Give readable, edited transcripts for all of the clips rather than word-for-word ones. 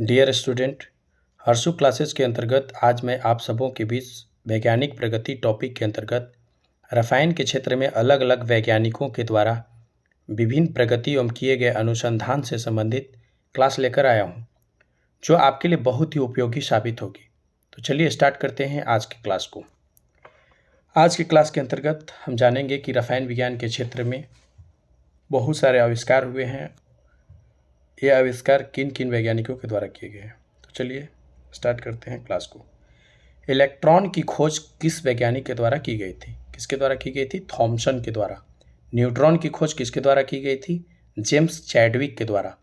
Dear student, Harshu classes के अंतर्गत आज मैं आप सबों के बीच वैज्ञानिक प्रगति टॉपिक के अंतर्गत रसायन के क्षेत्र में अलग अलग वैज्ञानिकों के द्वारा विभिन्न प्रगति एवं किए गए अनुसंधान से संबंधित क्लास लेकर आया हूं, जो आपके लिए बहुत ही उपयोगी साबित होगी। तो चलिए स्टार्ट करते हैं आज की क्लास को। आज की क्लास के अंतर्गत हम जानेंगे कि रसायन विज्ञान के क्षेत्र में बहुत सारे आविष्कार हुए हैं। ये आविष्कार किन किन वैज्ञानिकों के द्वारा किए गए हैं। तो चलिए स्टार्ट करते हैं क्लास को। इलेक्ट्रॉन की खोज किस वैज्ञानिक के द्वारा की गई थी? किसके द्वारा की गई थी? थॉमसन के द्वारा। न्यूट्रॉन की खोज किसके द्वारा की गई थी? जेम्स चैडविक के द्वारा।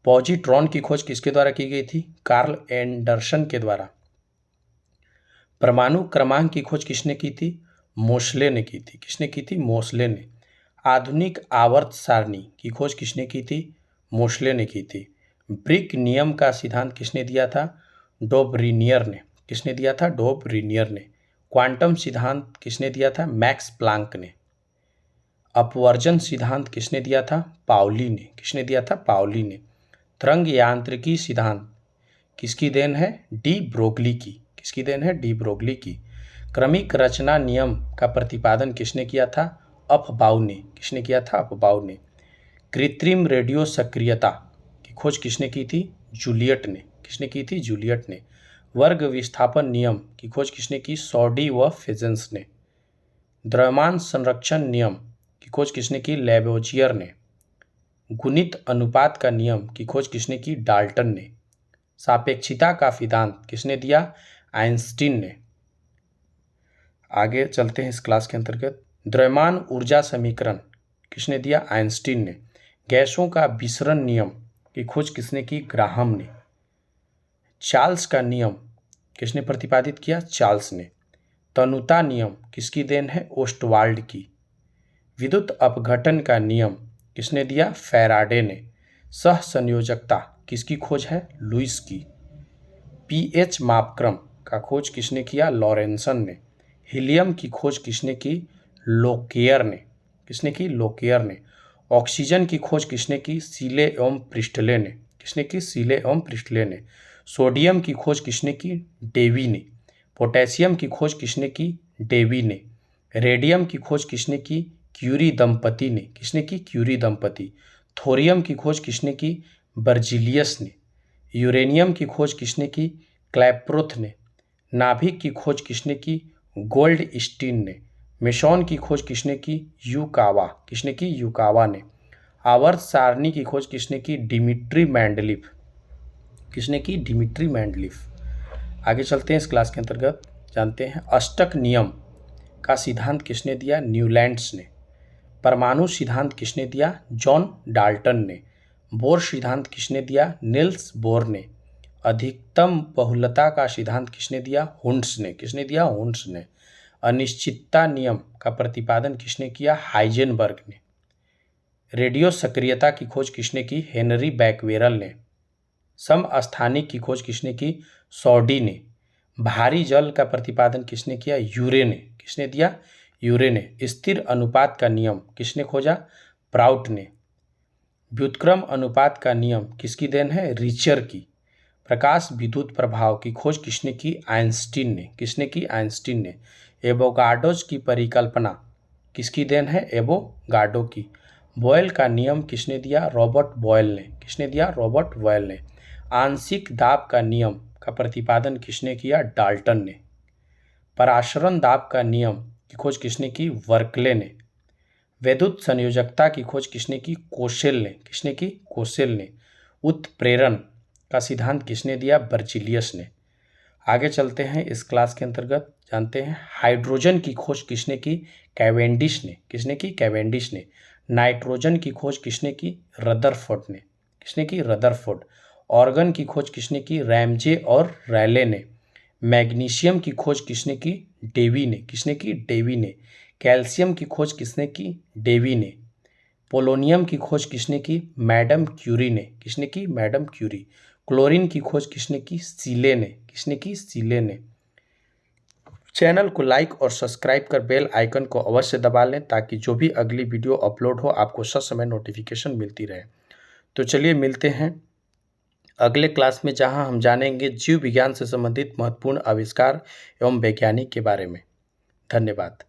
पॉजिट्रॉन की खोज किसके द्वारा की गई थी? कार्ल एंडरसन के द्वारा। परमाणु क्रमांक की खोज किसने की थी? मोसले ने की थी। किसने की थी? मोसले ने। आधुनिक आवर्त सारणी की खोज किसने की थी? मोसले ने की थी। ब्रिक नियम का सिद्धांत किसने दिया था? डोबरिनियर ने। किसने दिया था? डोबरिनियर ने। क्वांटम सिद्धांत किसने दिया था? मैक्स प्लांक ने। अपवर्जन सिद्धांत किसने दिया था? पाउली ने। किसने दिया था? पाउली ने। तरंग यांत्रिकी सिद्धांत किसकी देन है? डी ब्रोगली की। किसकी देन है? डी ब्रोगली की। क्रमिक रचना नियम का प्रतिपादन किसने किया था? अफबाउ ने। किसने किया था? अफबाउ ने। कृत्रिम रेडियो सक्रियता की खोज किसने की थी? जूलियट ने। किसने की थी? जूलियट ने। वर्ग विस्थापन नियम की खोज किसने की? सॉडी व फेजेंस ने। द्रव्यमान संरक्षण नियम की खोज किसने की? लैवोजियर ने। गुणित अनुपात का नियम की खोज किसने की? डाल्टन ने। सापेक्षिता का सिद्धांत किसने दिया? आइंस्टीन ने। आगे चलते हैं इस क्लास के अंतर्गत। द्रव्यमान ऊर्जा समीकरण किसने दिया? आइंस्टीन ने। गैसों का विसरण नियम की खोज किसने की? ग्राहम ने। चार्ल्स का नियम किसने प्रतिपादित किया? चार्ल्स ने। तनुता नियम किसकी देन है? ओस्टवाल्ड की। विद्युत अपघटन का नियम किसने दिया? फैराडे ने। सहसंयोजकता किसकी खोज है? लुईस की। पीएच मापक्रम का खोज किसने किया? लॉरेंसन ने। हीलियम की खोज किसने की? लोकेयर ने। किसने की? लोकेयर ने। ऑक्सीजन की खोज किसने की? सीले एवं प्रिस्टले ने। किसने की? सीले एवं प्रिस्टले ने। सोडियम की खोज किसने की? डेवी ने। पोटेशियम की खोज किसने की? डेवी ने। रेडियम की खोज किसने की? क्यूरी दंपति ने। किसने की? क्यूरी दंपति। थोरियम की खोज किसने की? बर्जिलियस ने। यूरेनियम की खोज किसने की? क्लैप्रोथ ने। नाभिक की खोज किसने की? गोल्ड स्टीन ने। मेसॉन की खोज किसने की? यूकावा। किसने की? यूकावा ने। आवर्त सारणी की खोज किसने की? Dmitri Mendeleev. किसने की? Dmitri Mendeleev. आगे चलते हैं इस क्लास के अंतर्गत, जानते हैं अष्टक नियम का सिद्धांत किसने दिया? न्यूलैंड्स ने। परमाणु सिद्धांत किसने दिया? जॉन डाल्टन ने। बोर सिद्धांत किसने दिया? निल्स बोर ने। अधिकतम बहुलता का सिद्धांत किसने दिया? हुंड्स ने। किसने दिया? हुंड्स ने। अनिश्चितता नियम का प्रतिपादन किसने किया? हाइजेनबर्ग ने। रेडियो सक्रियता की खोज किसने की? हेनरी बैक्वेरल ने। समस्थानिक की खोज किसने की? सॉडी ने। भारी जल का प्रतिपादन किसने किया? यूरे ने। किसने दिया? यूरे ने। स्थिर अनुपात का नियम किसने खोजा? प्राउट ने। व्युत्क्रम अनुपात का नियम किसकी देन है? रिचर की। प्रकाश विद्युत प्रभाव की खोज किसने की? आइंस्टीन ने। किसने की? आइंस्टीन ने। एवोगाड्रोज की परिकल्पना किसकी देन है? एवोगाड्रो की। बॉयल का नियम किसने दिया? रॉबर्ट बॉयल ने। किसने दिया? रॉबर्ट बॉयल ने। आंशिक दाब का नियम का प्रतिपादन किसने किया? डाल्टन ने। परासरण दाब का नियम की खोज किसने की? वर्कले ने। वैद्युत संयोजकता की खोज किसने की? कोशेल ने। किसने की? कोशेल ने। उत्प्रेरण का सिद्धांत किसने दिया? बर्जिलियस ने। आगे चलते हैं इस क्लास के अंतर्गत, जानते हैं हाइड्रोजन की खोज किसने की? कैवेंडिश ने। किसने की? कैवेंडिश ने। नाइट्रोजन की खोज किसने की? रदरफोर्ड ने। किसने की? रदरफोर्ड। ऑर्गन की खोज किसने की? रैमजे और रैले ने। मैग्नीशियम की खोज किसने की? डेवी ने। किसने की? डेवी ने। कैल्शियम की खोज किसने की? डेवी ने। पोलोनियम की खोज किसने की? मैडम क्यूरी ने। किसने की? Madam Curie. क्लोरीन की खोज किसने की? सीले ने। किसने की? सीले ने। चैनल को लाइक और सब्सक्राइब कर बेल आइकन को अवश्य दबा लें ताकि जो भी अगली वीडियो अपलोड हो आपको ससमय नोटिफिकेशन मिलती रहे। तो चलिए मिलते हैं अगले क्लास में, जहां हम जानेंगे जीव विज्ञान से संबंधित महत्वपूर्ण आविष्कार एवं वैज्ञानिक के बारे में। धन्यवाद।